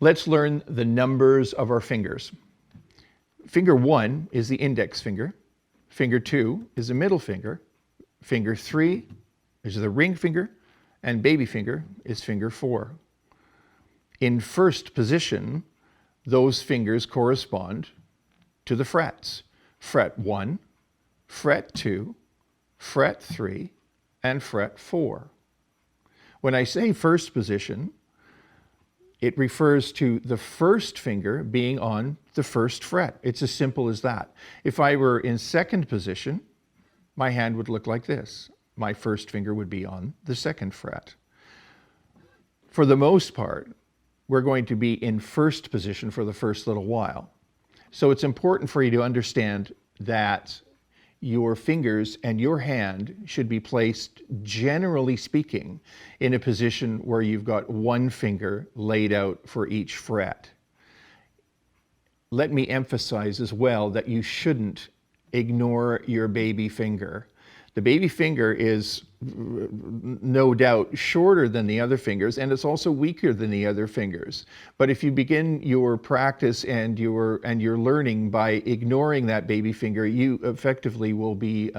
Let's learn the numbers of our fingers. Finger 1 is the index finger. Finger 2 is the middle finger. Finger 3 is the ring finger. And baby finger is finger 4. In first position, those fingers correspond to the frets. Fret 1, fret 2, fret 3, and fret 4. When I say first position, it refers to the first finger being on the first fret. It's as simple as that. If I were in second position, my hand would look like this. My first finger would be on the second fret. For the most part, we're going to be in first position for the first little while. So it's important for you to understand that your fingers and your hand should be placed, generally speaking, in a position where you've got one finger laid out for each fret. Let me emphasize as well that you shouldn't ignore your baby finger. The baby finger is no doubt shorter than the other fingers, and it's also weaker than the other fingers. But if you begin your practice and your learning by ignoring that baby finger, you effectively will be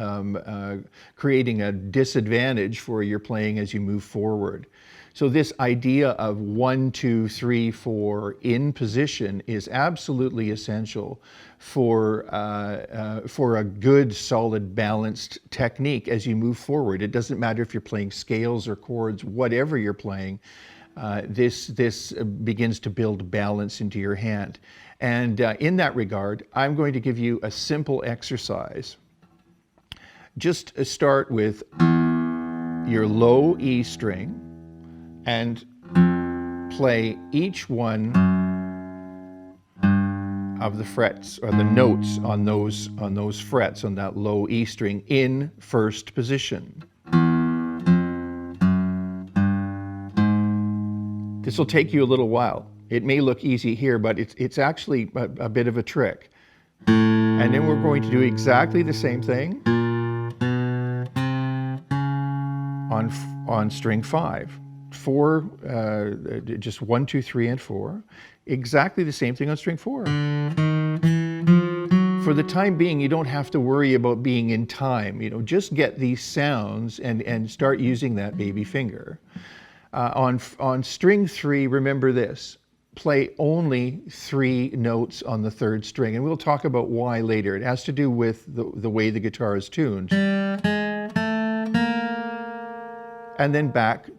creating a disadvantage for your playing as you move forward. So this idea of 1, 2, 3, 4 in position is absolutely essential for a good, solid, balanced technique as you move forward. It doesn't matter if you're playing scales or chords, whatever you're playing, this begins to build balance into your hand. And in that regard, I'm going to give you a simple exercise. Just start with your low E string and play each one of the frets or the notes on those frets on that low E string in first position. This will take you a little while. It may look easy here, but it's actually a bit of a trick. And then we're going to do exactly the same thing on string 5. 4, just 1, 2, 3, and 4. Exactly the same thing on string 4. For the time being, you don't have to worry about being in time. Just get these sounds and start using that baby finger. On string 3, remember this. Play only 3 notes on the 3rd string, and we'll talk about why later. It has to do with the way the guitar is tuned. And then back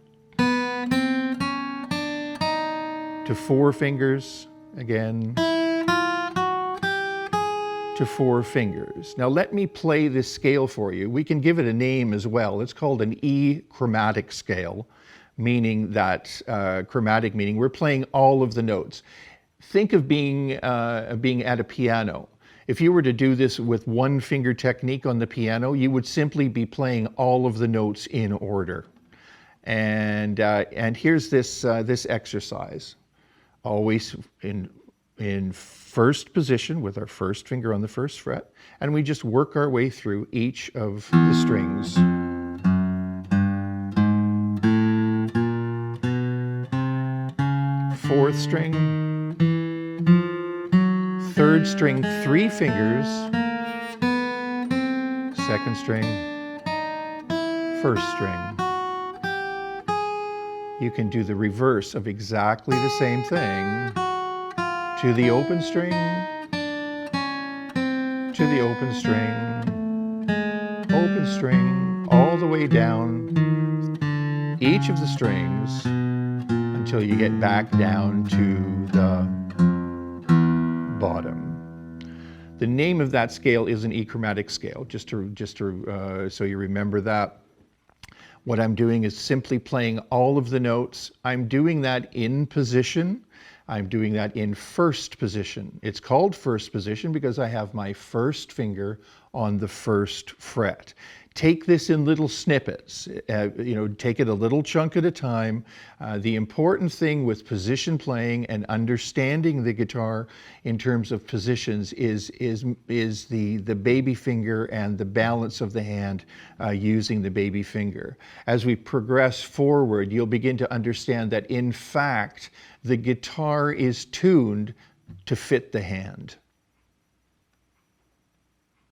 to 4 fingers, again, to 4 fingers. Now let me play this scale for you. We can give it a name as well. It's called an E chromatic scale, meaning that, chromatic meaning we're playing all of the notes. Think of being at a piano. If you were to do this with 1 finger technique on the piano, you would simply be playing all of the notes in order. And here's this exercise. Always in first position with our first finger on the 1st fret, and we just work our way through each of the strings. 4th string, 3rd string, 3 fingers, 2nd string, 1st string. You can do the reverse of exactly the same thing to the open string, to the open string, all the way down each of the strings until you get back down to the bottom. The name of that scale is an E chromatic scale, just to so you remember that. What I'm doing is simply playing all of the notes. I'm doing that in position. I'm doing that in first position. It's called first position because I have my first finger on the first fret. Take this in little snippets, take it a little chunk at a time. The important thing with position playing and understanding the guitar in terms of positions is the baby finger and the balance of the hand using the baby finger. As we progress forward, you'll begin to understand that in fact, the guitar is tuned to fit the hand.